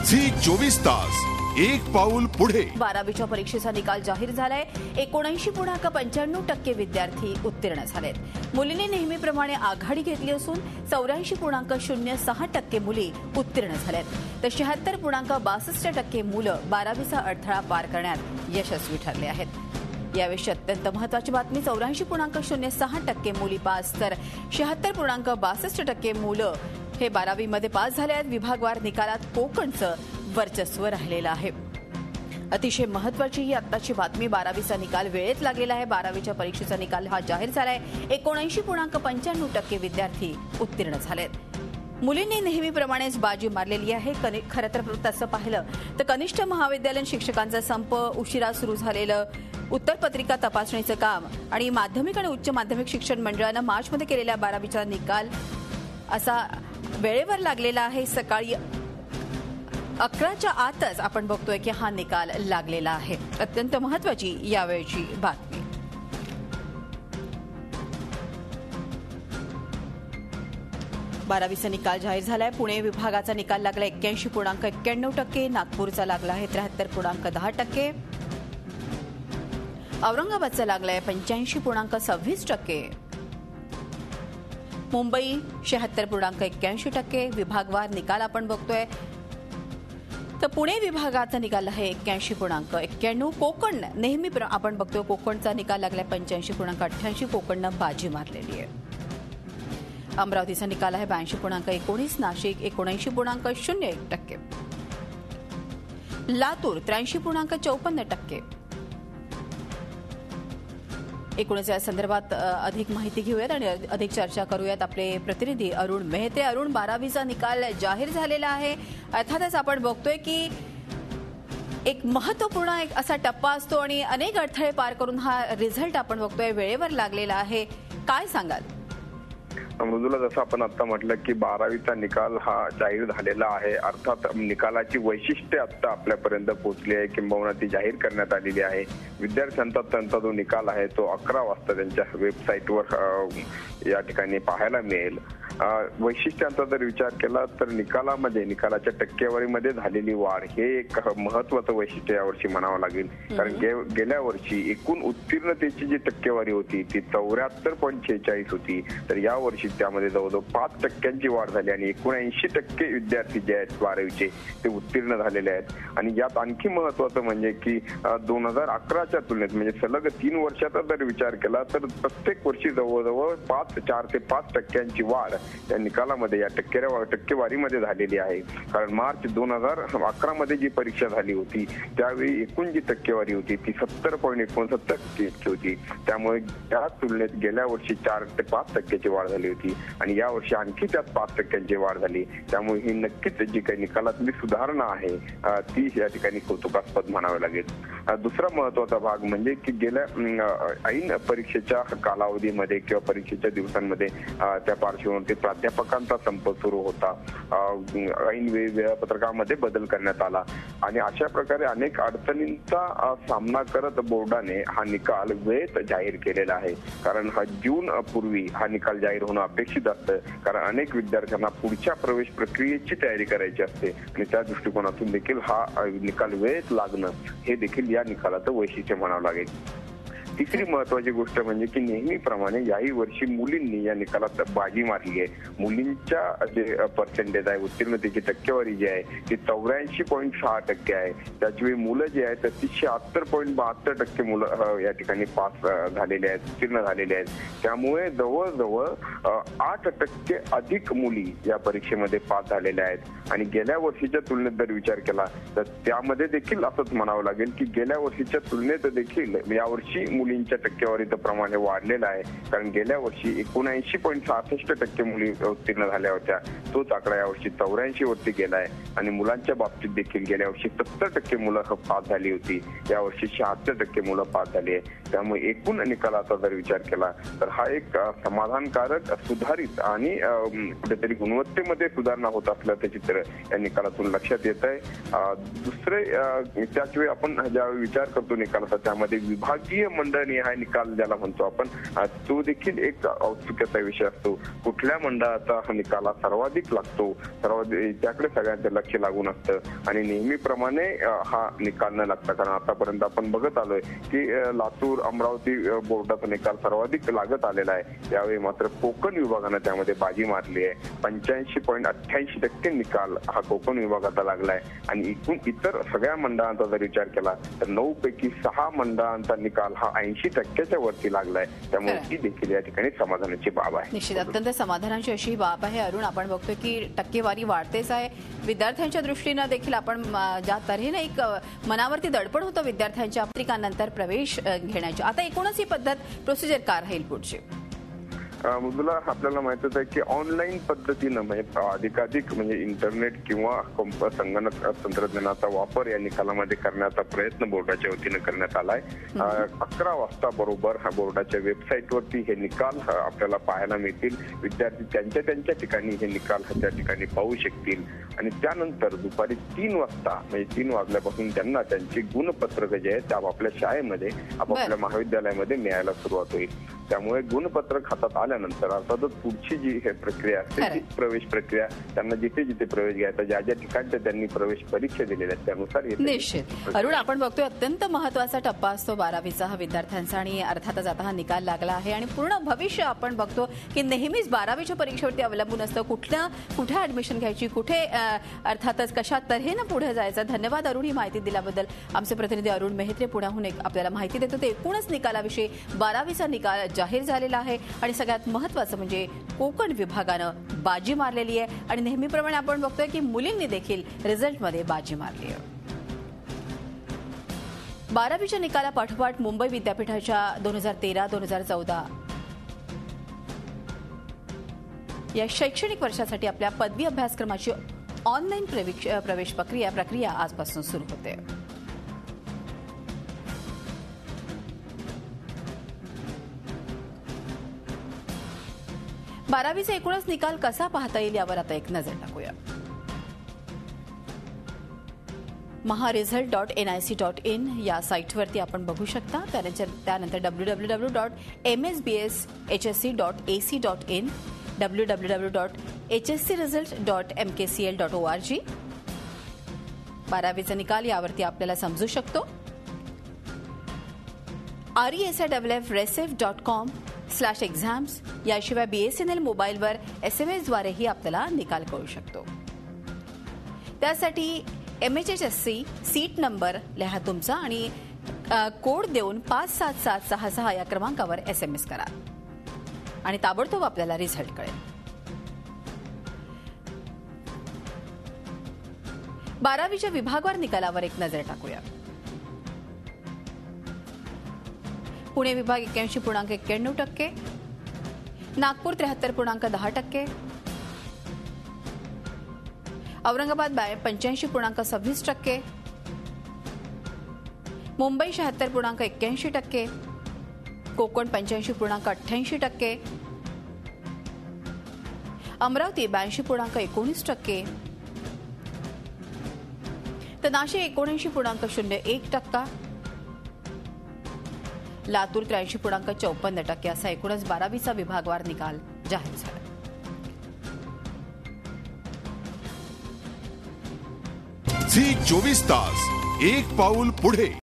Zee 24 तास एक पाऊल पुढे। 12वीच्या परीक्षेचा निकाल जाहीर झालाय। 79.95% विद्यार्थी उत्तीर्ण झालेत। मुलींनी नेहमीप्रमाणे आघाडी घेतली असून 84.06% मुली उत्तीर्ण झाल्यात, तर 76.62% मुलं 12वीचा अडथळा पार करण्यात यशस्वी ठरले आहेत। याविषयी अत्यंत महत्त्वाची बातमी, 84.06% मुली पास तर 76.62% मुलं हे 12वीमध्ये पास झाले आहेत। विभागवार निकालात कोकणचं वर्चस्व राहिलेलं आहे। अतिशय महत्त्वाची ही आत्ताची बातमी, 12वीचा निकाल वेळेत लागलेला आहे। 12वीच्या परीक्षेचा निकाल हा जाहीर झालाय। 79.95% विद्यार्थी उत्तीर्ण झालेत। मुलींनी नेहमीप्रमाणेच बाजी मारलेली आहे। खरं तर तसं पाहिलं तर कनिष्ठ महाविद्यालयीन शिक्षकांचा संप, उशिरा सुरू झालेलं उत्तरपत्रिका तपासणीचं काम आणि माध्यमिक आणि उच्च माध्यमिक शिक्षण मंडळानं मार्चमध्ये केलेल्या 12वीचा निकाल असा वेळेवर लागलेला आहे। सकाळी 11च्या आतच आपण बघतोय की हा निकाल लागलेला आहे। अत्यंत महत्त्वाची यावेळची बातमी। बारावीचा निकाल जाहीर झालाय। पुणे विभागाचा निकाल लागला 81.91%, नागपूरचा लागला आहे 73.10%, औरंगाबादचा लागलाय 85.26%, मुंबई 76.81%। विभागवार निकाल आपण बघतोय तर पुणे विभागाचा निकाल आहे 81.91। कोकण नेहमी आपण बघतोय कोकणचा निकाल लागलाय 85.88, कोकणनं बाजी मारलेली आहे। अमरावतीचा निकाल आहे 82.19, नाशिक 79.01%, लातूर 83.54%। एकूणच या संदर्भात अधिक माहिती घेऊयात आणि अधिक चर्चा करूयात। आपले प्रतिनिधी अरुण मेहते। अरुण, 12वीचा निकाल जाहीर झालेला आहे। अर्थातच आपण बघतोय की एक महत्त्वपूर्ण एक असा टप्पा असतो आणि अनेक अडथळे पार करून हा रिझल्ट आपण बघतोय वेळेवर लागलेला आहे। काय सांगाल? मृदुला, जसं आपण आता म्हटलं की 12वीचा निकाल हा जाहीर झालेला आहे। अर्थात निकालाची वैशिष्ट्ये आता आपल्यापर्यंत पोहोचली आहे, किंबहुना ती जाहीर करण्यात आलेली आहे। विद्यार्थ्यांचा त्यांचा जो निकाल आहे तो 11 वाजता त्यांच्या वेबसाईटवर या ठिकाणी पाहायला मिळेल। वैशिष्ट्यांचा जर विचार केला तर निकालाच्या टक्केवारीमध्ये झालेली वाढ हे एक महत्त्वाचं वैशिष्ट्य यावर्षी म्हणावं लागेल। कारण गेल्या वर्षी एकूण उत्तीर्णतेची जी टक्केवारी होती ती 74.46 होती, तर यावर्षी त्यामध्ये जवळजवळ 5% वाढ झाली आणि 79% विद्यार्थी जे आहेत 12वीचे ते उत्तीर्ण झालेले आहेत। आणि यात आणखी महत्त्वाचं म्हणजे की 2011च्या तुलनेत म्हणजे सलग 3 वर्षाचा जर विचार केला तर प्रत्येक वर्षी जवळजवळ 4 ते 5% वाढ या निकालामध्ये या टक्केवारीमध्ये झालेली आहे। कारण मार्च 2011 मध्ये जी परीक्षा झाली होती त्यावेळी एकूण जी टक्केवारी होती ती 70.69% होती। त्यामुळे त्या तुलनेत गेल्या वर्षी 4 ते 5% वाढ झाली होती आणि या वर्षी आणखी त्यात 5% वाढ झाली। त्यामुळे ही नक्कीच जी काही निकालातली सुधारणा आहे ती या ठिकाणी कौतुकास्पद म्हणावे लागेल। दुसरा महत्त्वाचा भाग म्हणजे की गेल्या ऐन परीक्षेच्या कालावधीमध्ये किंवा परीक्षेच्या दिवसांमध्ये त्या पार्श्वभूमीवर प्राध्यापकांचा संप सुरू होता। ऐन वेळापत्रकामध्ये बदल करण्यात आला आणि अशा प्रकारे अनेक अडचणींचा सामना करत बोर्डाने हा निकाल वेळेत जाहीर केलेला आहे। कारण हा जून पूर्वी हा निकाल जाहीर होणं अपेक्षित असतं, कारण अनेक विद्यार्थ्यांना पुढच्या प्रवेश प्रक्रियेची तयारी करायची असते आणि त्या दृष्टिकोनातून देखील हा निकाल वेळेत लागणं हे देखील या निकालाचं वैशिष्ट्य म्हणावं लागेल। तिसरी महत्त्वाची गोष्ट म्हणजे की नेहमीप्रमाणे याही वर्षी मुलींनी या निकालात बाजी मारली आहे। मुलींच्या जे पर्सेंटेज आहे, उत्तीर्णतेची टक्केवारी जी आहे ती 84.6% आहे। त्याचवेळी मुलं जे आहेत तर 76.72% मुलं या ठिकाणी पास झालेले आहेत, उत्तीर्ण झालेले आहेत। त्यामुळे जवळजवळ 8% अधिक मुली या परीक्षेमध्ये पास झालेल्या आहेत आणि गेल्या वर्षीच्या तुलनेत जर विचार केला तर त्यामध्ये देखील असंच म्हणावं लागेल की गेल्या वर्षीच्या तुलनेत देखील यावर्षी मुलींच्या टक्केवारीचं प्रमाण हे वाढलेलं आहे। कारण गेल्या वर्षी 79.66% मुली उत्तीर्ण झाल्या होत्या, तोच आकडा यावर्षी 84 वरती गेलाय आणि मुलांच्या बाबतीत देखील गेल्या वर्षी 70% मुलं पास झाली होती, यावर्षी 76% मुलं पास झाली आहे। त्यामुळे एकूण निकालाचा जर विचार केला तर हा एक समाधानकारक, सुधारित आणि कुठेतरी गुणवत्तेमध्ये सुधारणा होत असल्याचं चित्र या निकालातून लक्षात येत आहे। दुसरे त्याच वेळी आपण ज्यावेळी विचार करतो निकालाचा त्यामध्ये विभागीय मंडळ मंडळाने हा निकाल ज्याला म्हणतो आपण तो देखील एक औत्सुक्याचा विषय असतो. कुठल्या मंडळाचा हा निकाल हा सर्वाधिक लागतो, त्याकडे सगळ्यांचे लक्ष लागून असतं आणि नेहमीप्रमाणे हा निकाल न लागता, कारण आतापर्यंत आपण बघत आलोय की लातूर अमरावती बोर्डाचा निकाल सर्वाधिक लागत आलेला आहे. यावेळी मात्र कोकण विभागानं त्यामध्ये बाजी मारली आहे. 85.88% निकाल हा कोकण विभागाचा लागलाय आणि इतर सगळ्या मंडळांचा जर विचार केला तर 9 पैकी 6 मंडळांचा निकाल हा 80% वरती लागलाय. त्यामुळे ती देखील या ठिकाणी समाधानाची बाब आहे. निश्चित अत्यंत समाधानाची अशी बाब आहे. अरुण, आपण बघतोय की टक्केवारी वाढतेच आहे. विद्यार्थ्यांच्या दृष्टीनं देखील आपण ज्या तऱ्हेने एक मनावरती दडपण होतं विद्यार्थ्यांच्या पत्रिकांनंतर प्रवेश घेण्याची, आता एकूणच ही पद्धत प्रोसिजर काय राहील पुढची? मृदुला, आपल्याला माहितच आहे की ऑनलाईन पद्धतीनं म्हणजे अधिकाधिक म्हणजे इंटरनेट किंवा संगणक तंत्रज्ञानाचा वापर या निकालामध्ये करण्याचा प्रयत्न बोर्डाच्या वतीनं करण्यात आलाय. 11 वाजता बरोबर बोर्डाच्या वेबसाईटवरती हे निकाल आपल्याला पाहायला मिळतील. विद्यार्थी त्यांच्या ठिकाणी हे निकाल त्या ठिकाणी पाहू शकतील आणि त्यानंतर दुपारी 3 वाजता म्हणजे 3 वाजल्यापासून त्यांना त्यांची गुणपत्रक जे आहे त्या आपापल्या शाळेमध्ये आपापल्या महाविद्यालयामध्ये मिळायला सुरुवात होईल. त्यामुळे गुणपत्रक हातात आल्यानंतर अर्थातच पुढची जी प्रक्रिया असते ती प्रवेश प्रक्रिया, त्यांना जिथे जिथे प्रवेश घ्यायचा, ज्या ठिकाणच्या त्यांनी प्रवेश परीक्षा दिलेल्या आहेत त्यानुसार निश्चित. अरुण, आपण बघतोय अत्यंत महत्वाचा टप्पा असतो 12वीचा हा विद्यार्थ्यांचा आणि अर्थातच आता हा निकाल लागला आहे आणि पूर्ण भविष्य आपण बघतो की नेहमीच 12वीच्या परीक्षेवरती अवलंबून असतं कुठे ऍडमिशन घ्यायची, कुठे अर्थातच कशा तऱ्हेनं पुढे जायचं. धन्यवाद अरुण, ही माहिती दिल्याबद्दल. आमचे प्रतिनिधी अरुण मेहत्रे पुण्याहून आपल्याला माहिती देत होते. एकूणच निकालाविषयी 12वीचा निकाल जाहीर झालेला आहे आणि सगळ्यात महत्त्वाचं म्हणजे कोकण विभागानं बाजी मारलेली आहे आणि नेहमीप्रमाणे आपण बघतोय की मुलींनी देखील रिझल्टमध्ये बाजी मारली आहे. 12वीच्या निकालापाठोपाठ मुंबई विद्यापीठाच्या 2013-2014 या शैक्षणिक वर्षासाठी आपल्या पदवी अभ्यासक्रमाची ऑनलाईन प्रवेश प्रक्रिया आजपासून सुरू होते. बारावीचा एकूणच निकाल कसा पाहता येईल यावर आता एक नजर टाकूया. maharesult.nic.in या साईटवरती आपण बघू शकता. त्यानंतर www.msbshsc.ac.in, www.hscresult.mkcl.org 12वीचा निकाल यावरती आपल्याला समजू शकतो. resif.com/exams याशिवाय BSNL मोबाईलवर SMS द्वारेही आपल्याला निकाल कळू शकतो. त्यासाठी MHSC सीट नंबर लिहा तुमचा आणि कोड देऊन 57766 या क्रमांकावर SMS करा आणि ताबडतोब आपल्याला रिझल्ट कळेल. 12वीच्या विभागवार निकालावर एक नजर टाकूया. पुणे विभाग 81.91%, नागपूर 73.10%, औरंगाबाद 85.26%, मुंबई 76.81%, कोकण 85.88%, अमरावती 82.19%, तर नाशिक 79.01%, लातूर 83.54% असा एकूणच 12वीचा विभागवार निकाल जाहीर झाला. झी 24 तास एक पाऊल पुढे.